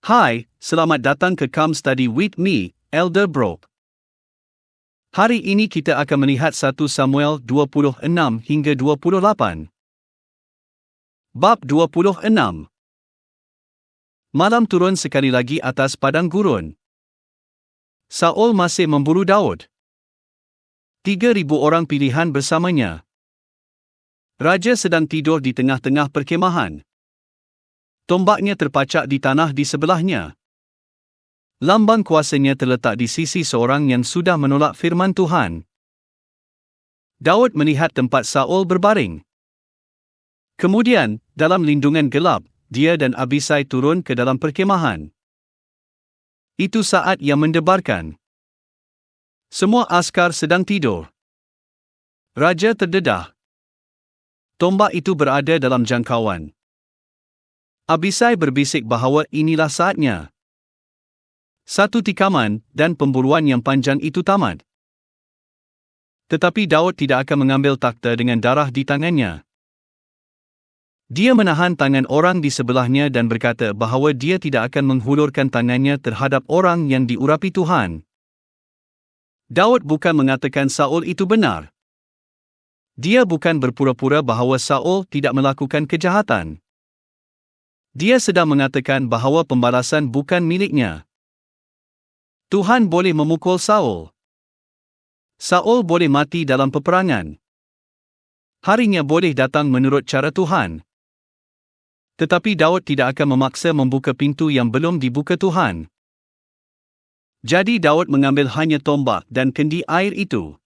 Hai, selamat datang ke Come Study With Me, Elder Brooke. Hari ini kita akan melihat 1 Samuel 26 hingga 28. Bab 26. Malam turun sekali lagi atas padang gurun. Saul masih memburu Daud. 3,000 orang pilihan bersamanya. Raja sedang tidur di tengah-tengah perkemahan. Tombaknya terpacak di tanah di sebelahnya. Lambang kuasanya terletak di sisi seorang yang sudah menolak firman Tuhan. Daud melihat tempat Saul berbaring. Kemudian, dalam lindungan gelap, dia dan Abisai turun ke dalam perkemahan. Itu saat yang mendebarkan. Semua askar sedang tidur. Raja terdedah. Tombak itu berada dalam jangkauan. Abisai berbisik bahawa inilah saatnya. Satu tikaman dan pemburuan yang panjang itu tamat. Tetapi Daud tidak akan mengambil takhta dengan darah di tangannya. Dia menahan tangan orang di sebelahnya dan berkata bahawa dia tidak akan menghulurkan tangannya terhadap orang yang diurapi Tuhan. Daud bukan mengatakan Saul itu benar. Dia bukan berpura-pura bahawa Saul tidak melakukan kejahatan. Dia sedang mengatakan bahawa pembalasan bukan miliknya. Tuhan boleh memukul Saul. Saul boleh mati dalam peperangan. Harinya boleh datang menurut cara Tuhan. Tetapi Daud tidak akan memaksa membuka pintu yang belum dibuka Tuhan. Jadi Daud mengambil hanya tombak dan kendi air itu.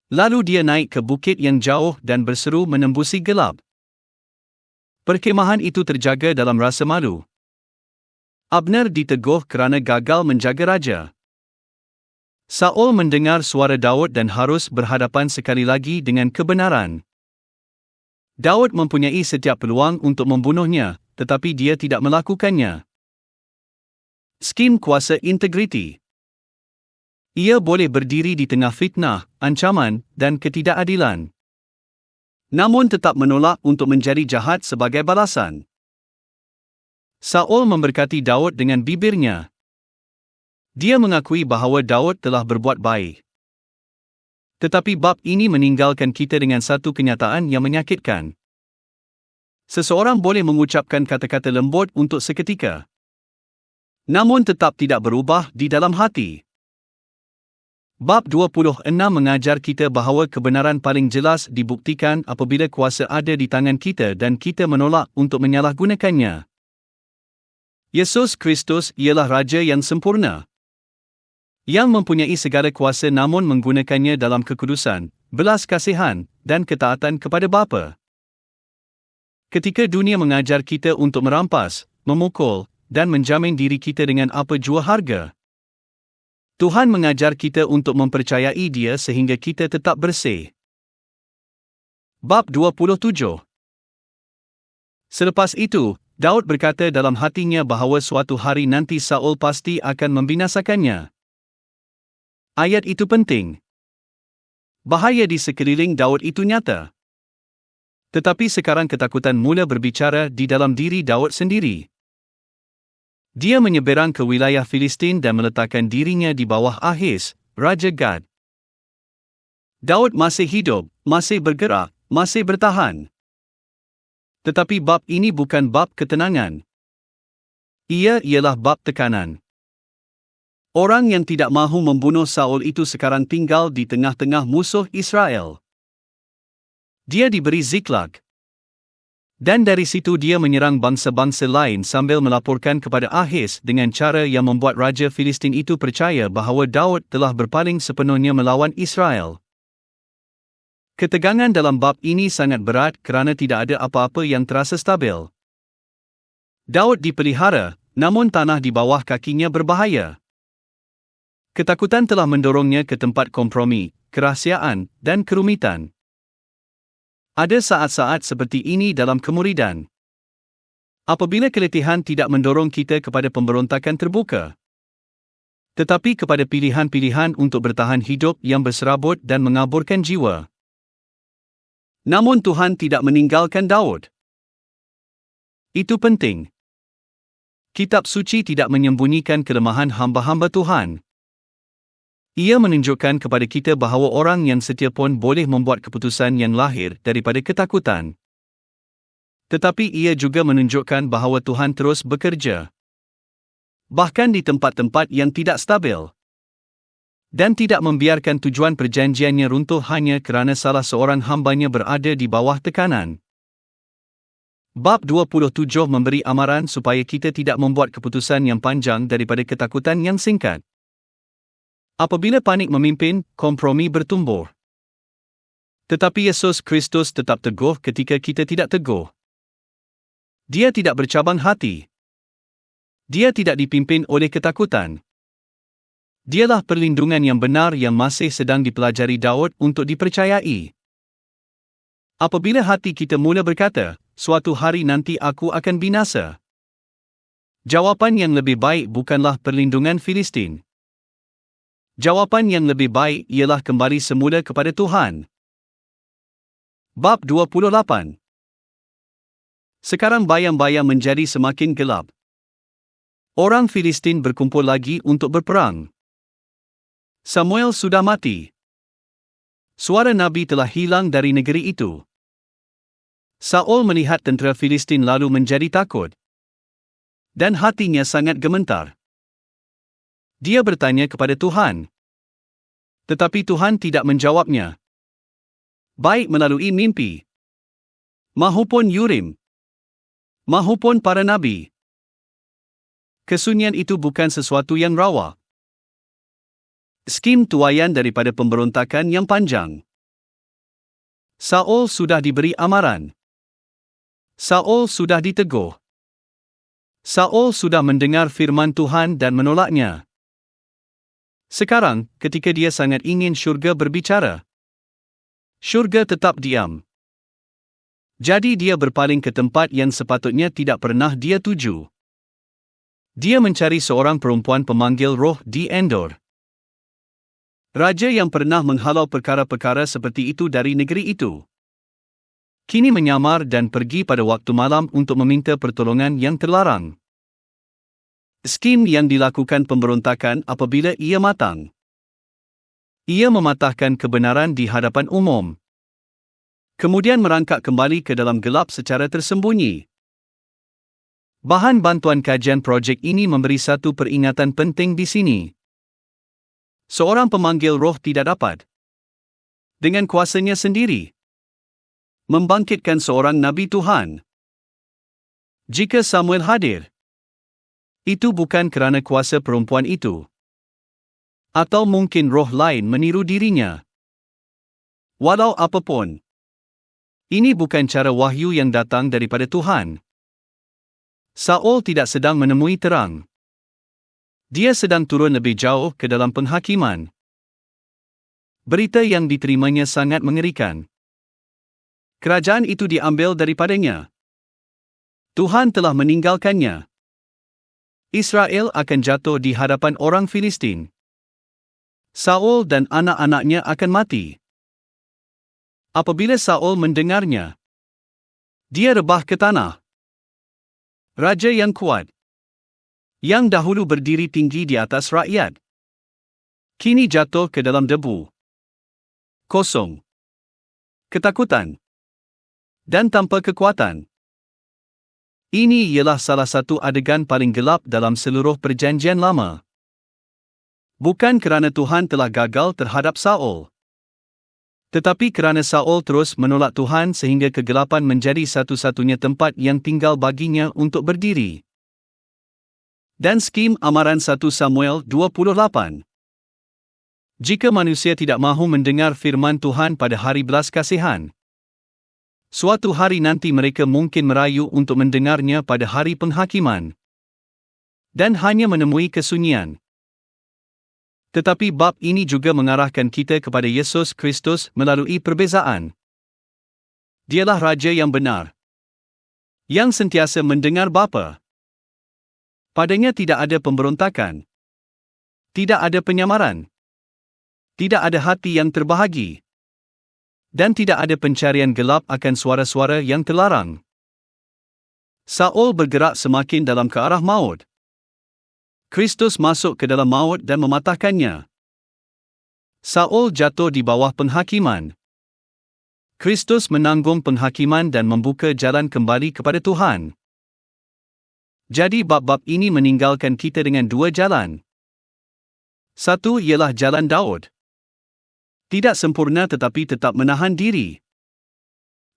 Lalu dia naik ke bukit yang jauh dan berseru menembusi gelap. Perkemahan itu terjaga dalam rasa malu. Abner ditegur kerana gagal menjaga raja. Saul mendengar suara Daud dan harus berhadapan sekali lagi dengan kebenaran. Daud mempunyai setiap peluang untuk membunuhnya, tetapi dia tidak melakukannya. Skim kuasa integriti. Ia boleh berdiri di tengah fitnah, ancaman, dan ketidakadilan. Namun tetap menolak untuk menjadi jahat sebagai balasan. Saul memberkati Daud dengan bibirnya. Dia mengakui bahawa Daud telah berbuat baik. Tetapi bab ini meninggalkan kita dengan satu kenyataan yang menyakitkan. Seseorang boleh mengucapkan kata-kata lembut untuk seketika, namun tetap tidak berubah di dalam hati. Bab 26 mengajar kita bahawa kebenaran paling jelas dibuktikan apabila kuasa ada di tangan kita dan kita menolak untuk menyalahgunakannya. Yesus Kristus ialah Raja yang sempurna, yang mempunyai segala kuasa namun menggunakannya dalam kekudusan, belas kasihan, dan ketaatan kepada Bapa. Ketika dunia mengajar kita untuk merampas, memukul, dan menjamin diri kita dengan apa jua harga, Tuhan mengajar kita untuk mempercayai Dia sehingga kita tetap bersih. Bab 27. Selepas itu, Daud berkata dalam hatinya bahawa suatu hari nanti Saul pasti akan membinasakannya. Ayat itu penting. Bahaya di sekeliling Daud itu nyata. Tetapi sekarang ketakutan mula berbicara di dalam diri Daud sendiri. Dia menyeberang ke wilayah Filistin dan meletakkan dirinya di bawah Ahis, Raja Gad. Daud masih hidup, masih bergerak, masih bertahan. Tetapi bab ini bukan bab ketenangan. Ia ialah bab tekanan. Orang yang tidak mahu membunuh Saul itu sekarang tinggal di tengah-tengah musuh Israel. Dia diberi Ziklag. Dan dari situ dia menyerang bangsa-bangsa lain sambil melaporkan kepada Ahis dengan cara yang membuat Raja Filistin itu percaya bahawa Daud telah berpaling sepenuhnya melawan Israel. Ketegangan dalam bab ini sangat berat kerana tidak ada apa-apa yang terasa stabil. Daud dipelihara, namun tanah di bawah kakinya berbahaya. Ketakutan telah mendorongnya ke tempat kompromi, kerahsiaan, dan kerumitan. Ada saat-saat seperti ini dalam kemuridan. Apabila keletihan tidak mendorong kita kepada pemberontakan terbuka, tetapi kepada pilihan-pilihan untuk bertahan hidup yang berserabut dan mengaburkan jiwa. Namun Tuhan tidak meninggalkan Daud. Itu penting. Kitab suci tidak menyembunyikan kelemahan hamba-hamba Tuhan. Ia menunjukkan kepada kita bahawa orang yang setia pun boleh membuat keputusan yang lahir daripada ketakutan. Tetapi ia juga menunjukkan bahawa Tuhan terus bekerja, bahkan di tempat-tempat yang tidak stabil, dan tidak membiarkan tujuan perjanjiannya runtuh hanya kerana salah seorang hambanya berada di bawah tekanan. Bab 27 memberi amaran supaya kita tidak membuat keputusan yang panjang daripada ketakutan yang singkat. Apabila panik memimpin, kompromi bertumbuh. Tetapi Yesus Kristus tetap teguh ketika kita tidak teguh. Dia tidak bercabang hati. Dia tidak dipimpin oleh ketakutan. Dialah perlindungan yang benar yang masih sedang dipelajari Daud untuk dipercayai. Apabila hati kita mula berkata, suatu hari nanti aku akan binasa, jawapan yang lebih baik bukanlah perlindungan Filistin. Jawapan yang lebih baik ialah kembali semula kepada Tuhan. Bab 28. Sekarang bayang-bayang menjadi semakin gelap. Orang Filistin berkumpul lagi untuk berperang. Samuel sudah mati. Suara Nabi telah hilang dari negeri itu. Saul melihat tentera Filistin lalu menjadi takut, dan hatinya sangat gemetar. Dia bertanya kepada Tuhan, tetapi Tuhan tidak menjawabnya, baik melalui mimpi, mahupun Urim, mahupun para nabi. Kesunyian itu bukan sesuatu yang rawa. Skim tuaian daripada pemberontakan yang panjang. Saul sudah diberi amaran. Saul sudah diteguh. Saul sudah mendengar firman Tuhan dan menolaknya. Sekarang, ketika dia sangat ingin syurga berbicara, syurga tetap diam. Jadi dia berpaling ke tempat yang sepatutnya tidak pernah dia tuju. Dia mencari seorang perempuan pemanggil roh di Endor. Raja yang pernah menghalau perkara-perkara seperti itu dari negeri itu, kini menyamar dan pergi pada waktu malam untuk meminta pertolongan yang terlarang. Skim yang dilakukan pemberontakan apabila ia matang. Ia mematahkan kebenaran di hadapan umum, kemudian merangkak kembali ke dalam gelap secara tersembunyi. Bahan bantuan kajian projek ini memberi satu peringatan penting di sini. Seorang pemanggil roh tidak dapat, dengan kuasanya sendiri, membangkitkan seorang Nabi Tuhan. Jika Samuel hadir, itu bukan kerana kuasa perempuan itu, atau mungkin roh lain meniru dirinya. Walau apapun, ini bukan cara wahyu yang datang daripada Tuhan. Saul tidak sedang menemui terang. Dia sedang turun lebih jauh ke dalam penghakiman. Berita yang diterimanya sangat mengerikan. Kerajaan itu diambil daripadanya. Tuhan telah meninggalkannya. Israel akan jatuh di hadapan orang Filistin. Saul dan anak-anaknya akan mati. Apabila Saul mendengarnya, dia rebah ke tanah. Raja yang kuat, yang dahulu berdiri tinggi di atas rakyat, kini jatuh ke dalam debu, kosong, ketakutan, dan tanpa kekuatan. Ini ialah salah satu adegan paling gelap dalam seluruh perjanjian lama. Bukan kerana Tuhan telah gagal terhadap Saul, tetapi kerana Saul terus menolak Tuhan sehingga kegelapan menjadi satu-satunya tempat yang tinggal baginya untuk berdiri. Dan skim amaran 1 Samuel 28. Jika manusia tidak mahu mendengar firman Tuhan pada hari belas kasihan, suatu hari nanti mereka mungkin merayu untuk mendengarnya pada hari penghakiman, dan hanya menemui kesunyian. Tetapi bab ini juga mengarahkan kita kepada Yesus Kristus melalui perbezaan. Dialah Raja yang benar, yang sentiasa mendengar Bapa. Padanya tidak ada pemberontakan, tidak ada penyamaran, tidak ada hati yang terbahagi, dan tidak ada pencarian gelap akan suara-suara yang terlarang. Saul bergerak semakin dalam ke arah maut. Kristus masuk ke dalam maut dan mematahkannya. Saul jatuh di bawah penghakiman. Kristus menanggung penghakiman dan membuka jalan kembali kepada Tuhan. Jadi bab-bab ini meninggalkan kita dengan dua jalan. Satu ialah jalan Daud. Tidak sempurna tetapi tetap menahan diri.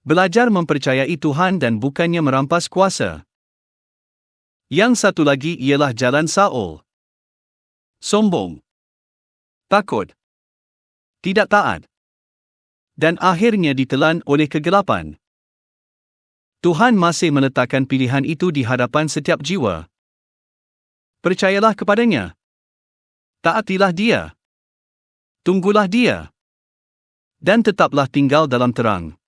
Belajar mempercayai Tuhan dan bukannya merampas kuasa. Yang satu lagi ialah jalan Saul. Sombong. Takut. Tidak taat. Dan akhirnya ditelan oleh kegelapan. Tuhan masih meletakkan pilihan itu di hadapan setiap jiwa. Percayalah kepadanya. Taatilah Dia. Tunggulah Dia. Dan tetaplah tinggal dalam terang.